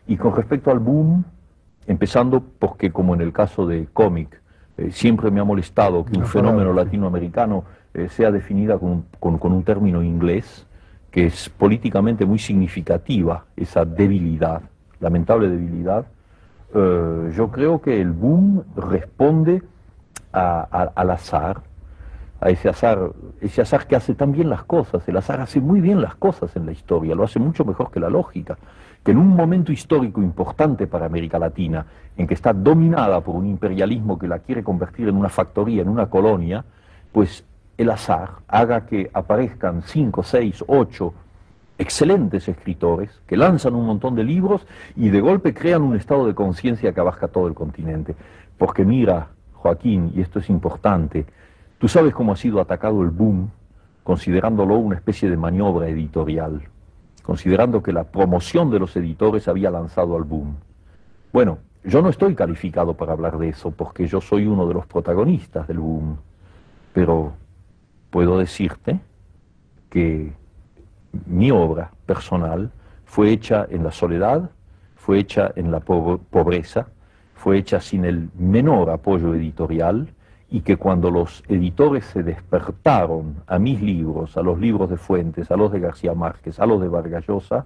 Y con respecto al boom, empezando porque como en el caso de cómic, siempre me ha molestado que un La fenómeno palabra, sí. latinoamericano sea definida con un término inglés, que es políticamente muy significativa, esa debilidad, lamentable debilidad. Yo creo que el boom responde al azar, a ese azar que hace tan bien las cosas. El azar hace muy bien las cosas en la historia, lo hace mucho mejor que la lógica. Que en un momento histórico importante para América Latina, en que está dominada por un imperialismo que la quiere convertir en una factoría, en una colonia, pues el azar haga que aparezcan 5, 6, 8 excelentes escritores que lanzan un montón de libros y de golpe crean un estado de conciencia que abarca todo el continente. Porque mira, Joaquín, y esto es importante, tú sabes cómo ha sido atacado el boom, considerándolo una especie de maniobra editorial, considerando que la promoción de los editores había lanzado al boom. Bueno, yo no estoy calificado para hablar de eso porque yo soy uno de los protagonistas del boom, pero puedo decirte que mi obra personal fue hecha en la soledad, fue hecha en la pobreza, fue hecha sin el menor apoyo editorial y que cuando los editores se despertaron a mis libros, a los libros de Fuentes, a los de García Márquez, a los de Vargas Llosa,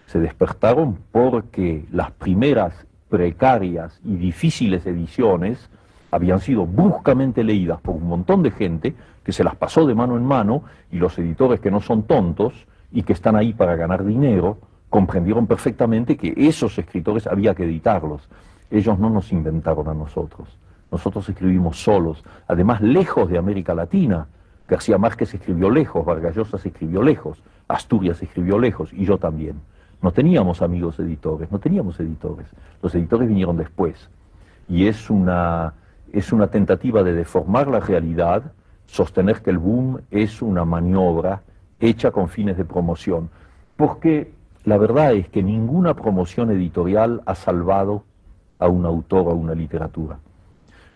se despertaron porque las primeras precarias y difíciles ediciones habían sido bruscamente leídas por un montón de gente que se las pasó de mano en mano y los editores que no son tontos y que están ahí para ganar dinero, comprendieron perfectamente que esos escritores había que editarlos. Ellos no nos inventaron a nosotros. Nosotros escribimos solos, además lejos de América Latina. García Márquez escribió lejos, Vargas Llosa se escribió lejos, Asturias escribió lejos y yo también. No teníamos amigos editores, no teníamos editores. Los editores vinieron después. Y es una tentativa de deformar la realidad, sostener que el boom es una maniobra hecha con fines de promoción. Porque la verdad es que ninguna promoción editorial ha salvado a un autor o a una literatura.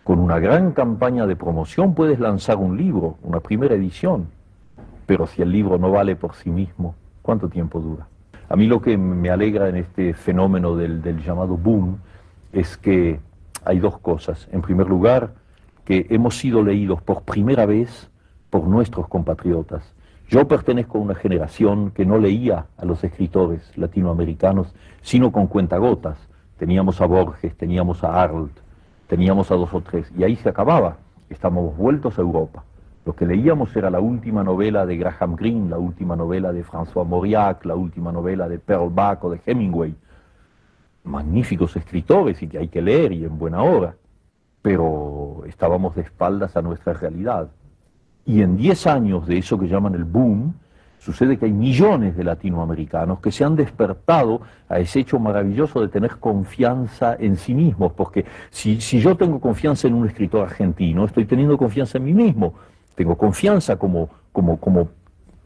Con una gran campaña de promoción puedes lanzar un libro, una primera edición, pero si el libro no vale por sí mismo, ¿cuánto tiempo dura? A mí lo que me alegra en este fenómeno del llamado boom es que hay dos cosas. En primer lugar, que hemos sido leídos por primera vez por nuestros compatriotas. Yo pertenezco a una generación que no leía a los escritores latinoamericanos, sino con cuentagotas. Teníamos a Borges, teníamos a Arlt, teníamos a dos o tres, y ahí se acababa. Estábamos vueltos a Europa. Lo que leíamos era la última novela de Graham Greene, la última novela de François Mauriac, la última novela de Pearl Buck o de Hemingway. Magníficos escritores y que hay que leer y en buena hora, pero estábamos de espaldas a nuestra realidad. Y en 10 años de eso que llaman el boom, sucede que hay millones de latinoamericanos que se han despertado a ese hecho maravilloso de tener confianza en sí mismos, porque si yo tengo confianza en un escritor argentino, estoy teniendo confianza en mí mismo, tengo confianza como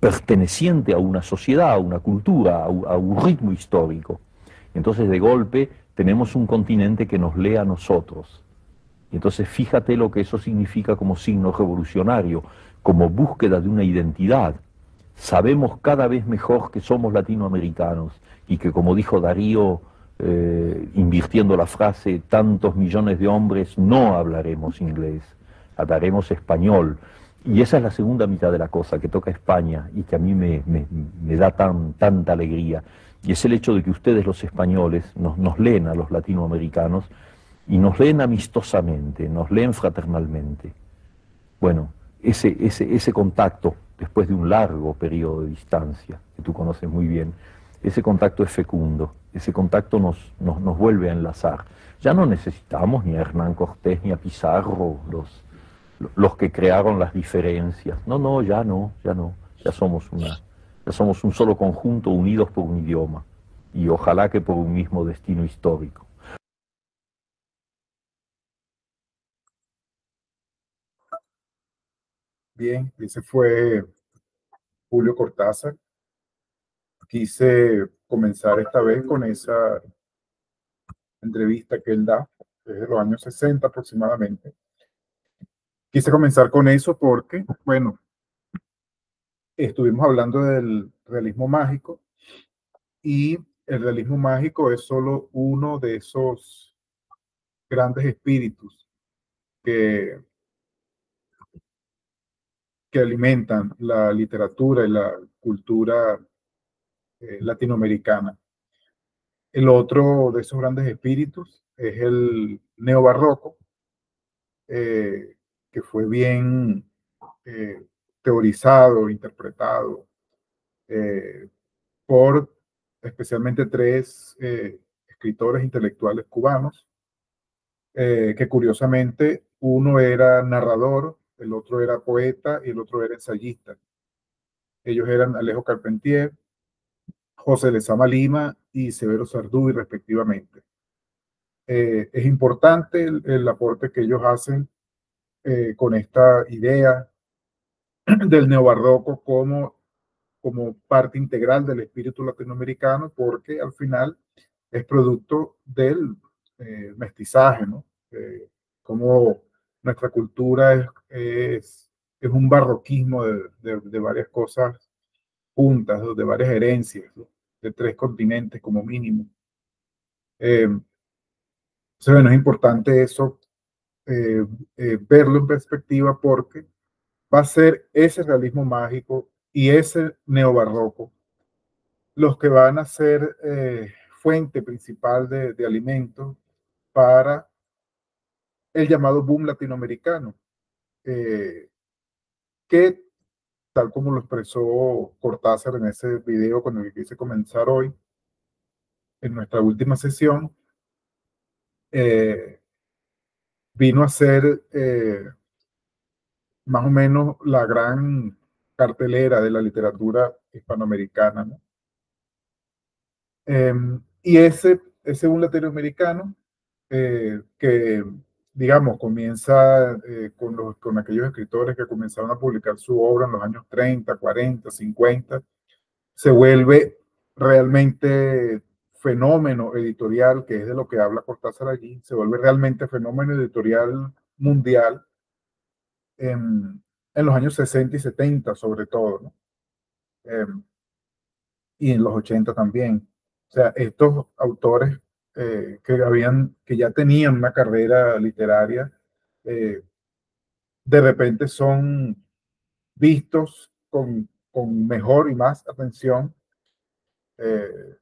perteneciente a una sociedad, a una cultura, a un ritmo histórico. Entonces de golpe tenemos un continente que nos lee a nosotros. Y entonces fíjate lo que eso significa como signo revolucionario, como búsqueda de una identidad. Sabemos cada vez mejor que somos latinoamericanos y que, como dijo Darío, invirtiendo la frase, tantos millones de hombres no hablaremos inglés, hablaremos español. Y esa es la segunda mitad de la cosa que toca España y que a mí me da tanta alegría. Y es el hecho de que ustedes los españoles nos leen a los latinoamericanos y nos leen amistosamente, nos leen fraternalmente. Bueno, ese contacto, después de un largo periodo de distancia, que tú conoces muy bien, ese contacto es fecundo, ese contacto nos vuelve a enlazar. Ya no necesitamos ni a Hernán Cortés ni a Pizarro, los que crearon las diferencias. No, no, ya no, ya no. Ya somos un solo conjunto unidos por un idioma y ojalá que por un mismo destino histórico. Bien, ese fue Julio Cortázar. Quise comenzar esta vez con esa entrevista que él da desde los años 60 aproximadamente. Quise comenzar con eso porque, bueno, estuvimos hablando del realismo mágico y el realismo mágico es solo uno de esos grandes espíritus que, que alimentan la literatura y la cultura latinoamericana. El otro de esos grandes espíritus es el neobarroco, eh, que fue bien eh, teorizado, interpretado eh, por especialmente tres escritores intelectuales cubanos, que curiosamente uno era narrador, el otro era poeta y el otro era ensayista. Ellos eran Alejo Carpentier, José Lezama Lima y Severo Sarduy, respectivamente. Es importante el aporte que ellos hacen con esta idea del neobarroco como parte integral del espíritu latinoamericano, porque al final es producto del mestizaje, ¿no? Como nuestra cultura es un barroquismo de varias cosas juntas, de varias herencias, ¿no? De tres continentes como mínimo. Entonces, bueno, es importante eso, eh, verlo en perspectiva porque va a ser ese realismo mágico y ese neobarroco los que van a ser fuente principal de alimentos para el llamado boom latinoamericano, eh, que tal como lo expresó Cortázar en ese video con el que quise comenzar hoy, en nuestra última sesión, eh, vino a ser más o menos la gran cartelera de la literatura hispanoamericana, ¿no? Y ese boom latinoamericano que, digamos, comienza con aquellos escritores que comenzaron a publicar su obra en los años 30, 40, 50, se vuelve realmente fenómeno editorial, que es de lo que habla Cortázar allí, se vuelve realmente fenómeno editorial mundial en los años 60 y 70 sobre todo, ¿no? Eh, y en los 80 también. O sea, estos autores que ya tenían una carrera literaria, eh, de repente son vistos con mejor y más atención eh,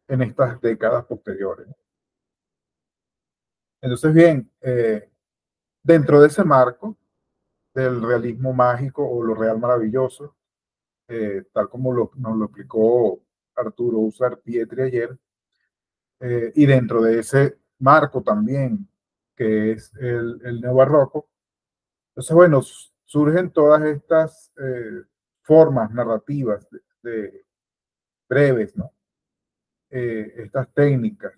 en estas décadas posteriores. Entonces, bien, dentro de ese marco del realismo mágico o lo real maravilloso, tal como nos lo explicó Arturo Usar Pietri ayer, y dentro de ese marco también, que es el neobarroco, entonces, bueno, surgen todas estas formas narrativas de breves, ¿no? Estas técnicas.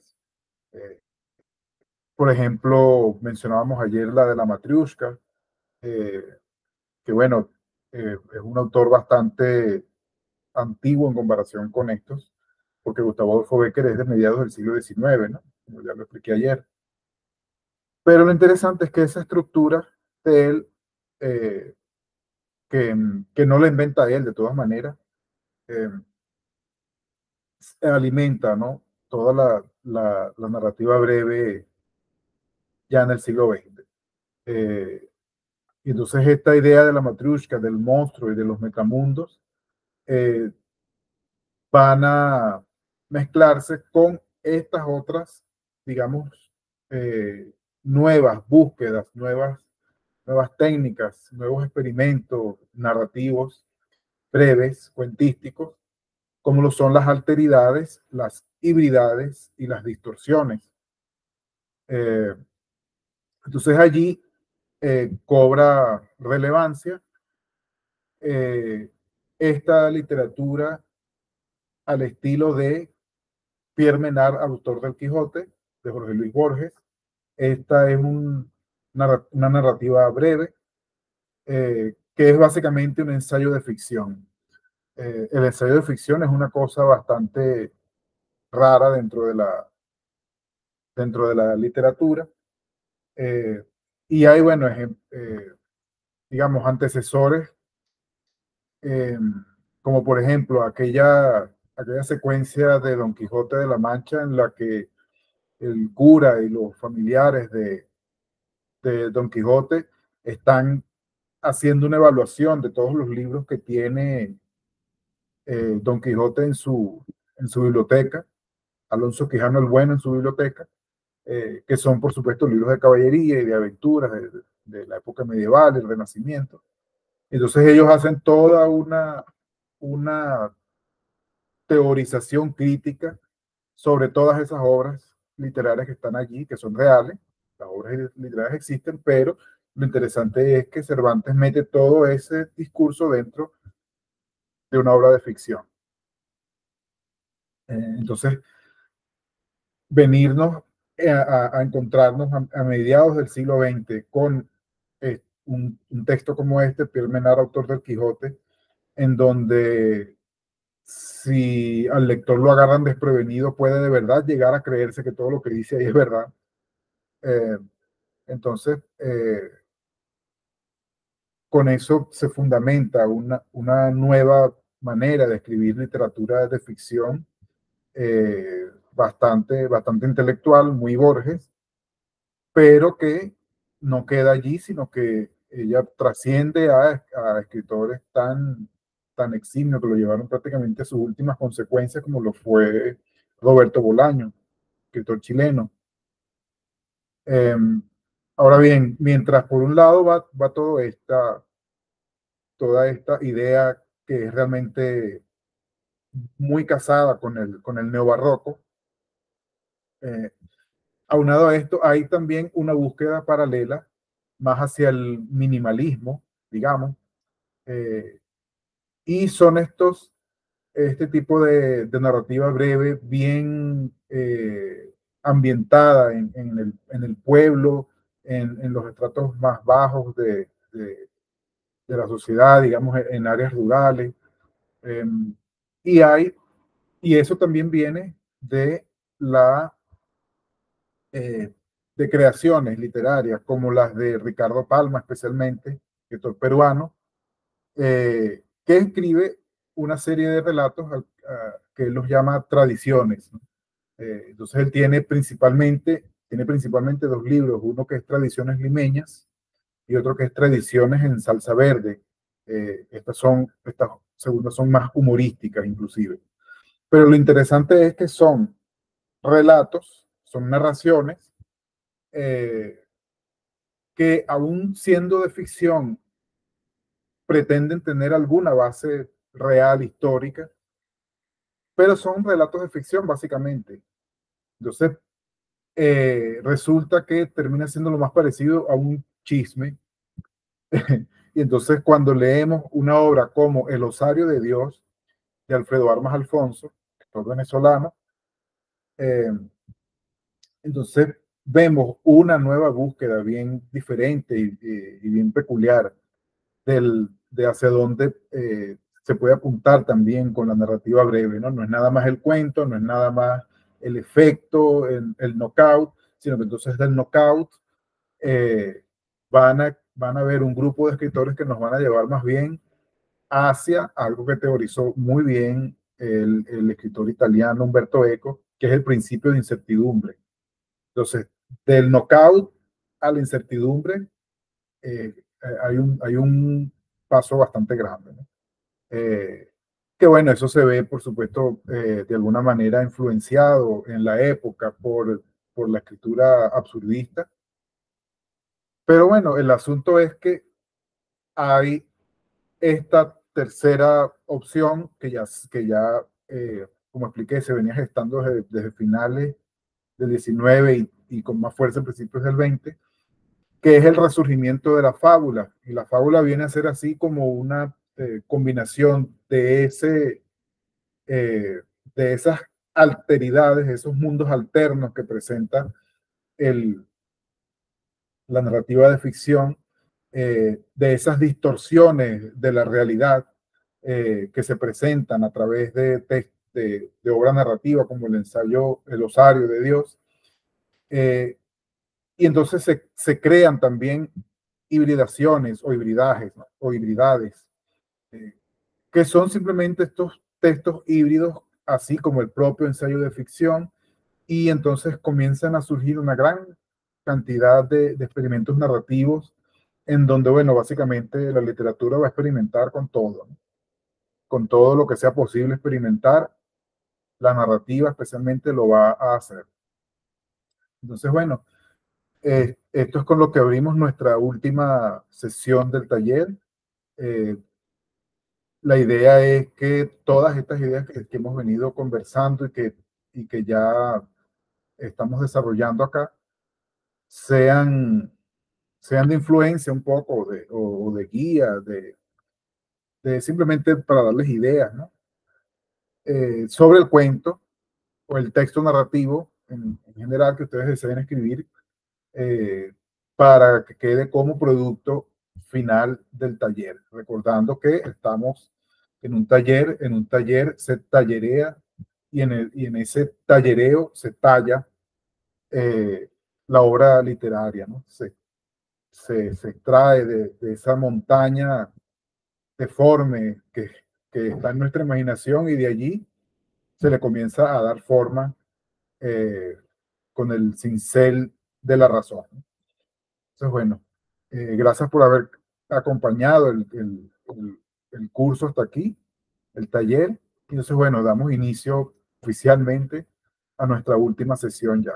Eh, por ejemplo, mencionábamos ayer la de la Matriushka, eh, que bueno, es un autor bastante antiguo en comparación con estos, porque Gustavo Adolfo Bécquer es de mediados del siglo XIX, ¿no? Como ya lo expliqué ayer. Pero lo interesante es que esa estructura de él, eh, que no la inventa él de todas maneras, eh, alimenta, ¿no? Toda la narrativa breve ya en el siglo XX. Y entonces esta idea de la matrushka, del monstruo y de los metamundos, eh, van a mezclarse con estas otras, digamos, nuevas búsquedas, nuevas técnicas, nuevos experimentos narrativos breves, cuentísticos, como lo son las alteridades, las hibridades y las distorsiones. Eh, entonces allí cobra relevancia esta literatura al estilo de Pierre Menard, autor del Quijote, de Jorge Luis Borges. Esta es una narrativa breve, que es básicamente un ensayo de ficción. El ensayo de ficción es una cosa bastante rara dentro de la literatura. Eh, y hay, bueno, digamos, antecesores, eh, como por ejemplo aquella secuencia de Don Quijote de la Mancha en la que el cura y los familiares de Don Quijote están haciendo una evaluación de todos los libros que tiene Don Quijote en su biblioteca, Alonso Quijano el Bueno en su biblioteca, que son por supuesto libros de caballería y de aventuras de la época medieval, el Renacimiento. Entonces ellos hacen toda una teorización crítica sobre todas esas obras literarias que están allí, que son reales. Las obras literarias existen, pero lo interesante es que Cervantes mete todo ese discurso dentro de una obra de ficción. Entonces, venirnos a encontrarnos a mediados del siglo XX con un texto como este, Pierre Menard, autor del Quijote, en donde si al lector lo agarran desprevenido, puede de verdad llegar a creerse que todo lo que dice ahí es verdad. Entonces, con eso se fundamenta una nueva manera de escribir literatura de ficción, bastante intelectual, muy Borges, pero que no queda allí, sino que ella trasciende a escritores tan eximios que lo llevaron prácticamente a sus últimas consecuencias, como lo fue Roberto Bolaño, escritor chileno. Ahora bien, mientras por un lado va toda esta idea que es realmente muy casada con el neobarroco, aunado a esto, hay también una búsqueda paralela más hacia el minimalismo, digamos, y son este tipo de narrativa breve, bien ambientada en el pueblo, en los estratos más bajos de la sociedad, digamos, en áreas rurales. Eh, y, y eso también viene de la de creaciones literarias como las de Ricardo Palma, especialmente, escritor peruano, que escribe una serie de relatos que él los llama tradiciones, ¿no? Entonces él tiene principalmente dos libros, uno que es Tradiciones Limeñas y otro que es Tradiciones en Salsa Verde. Estas segundas son más humorísticas inclusive. Pero lo interesante es que son relatos, son narraciones que aún siendo de ficción pretenden tener alguna base real, histórica, pero son relatos de ficción básicamente. Entonces, resulta que termina siendo lo más parecido a un chisme. Y entonces cuando leemos una obra como El Osario de Dios, de Alfredo Armas Alfonso, escritor venezolano, eh, entonces vemos una nueva búsqueda bien diferente y bien peculiar de hacia dónde se puede apuntar también con la narrativa breve, ¿no? No es nada más el cuento, no es nada más el efecto, el knockout, sino que entonces del knockout van a ver un grupo de escritores que nos van a llevar más bien hacia algo que teorizó muy bien el escritor italiano Umberto Eco, que es el principio de incertidumbre. Entonces, del knockout a la incertidumbre, hay un paso bastante grande, ¿no? Que bueno, eso se ve, por supuesto, de alguna manera influenciado en la época por la escritura absurdista. Pero bueno, el asunto es que hay esta tercera opción que ya como expliqué, se venía gestando desde finales del 19 y con más fuerza en principios del 20, que es el resurgimiento de la fábula. Y la fábula viene a ser así como una combinación de esas alteridades, esos mundos alternos que presenta la narrativa de ficción, de esas distorsiones de la realidad que se presentan a través de obra narrativa como el ensayo El Osario de Dios. Y entonces se crean también hibridaciones o hibridajes, o hibridades, que son simplemente estos textos híbridos así como el propio ensayo de ficción, y entonces comienzan a surgir una gran cantidad de experimentos narrativos en donde, bueno, básicamente la literatura va a experimentar con todo, ¿no? Con todo lo que sea posible experimentar, la narrativa especialmente lo va a hacer. Entonces, bueno, esto es con lo que abrimos nuestra última sesión del taller. Eh, la idea es que todas estas ideas que hemos venido conversando y que ya estamos desarrollando acá sean de influencia un poco o de guía, de simplemente para darles ideas, ¿no? Sobre el cuento o el texto narrativo en general que ustedes deseen escribir, eh, para que quede como producto final del taller. Recordando que estamos en un taller se tallerea y en ese tallereo se talla la obra literaria, ¿no? Se extrae de esa montaña deforme que está en nuestra imaginación y de allí se le comienza a dar forma eh, con el cincel de la razón. Entonces, bueno, gracias por haber acompañado el curso hasta aquí, el taller. Y entonces, bueno, damos inicio oficialmente a nuestra última sesión ya.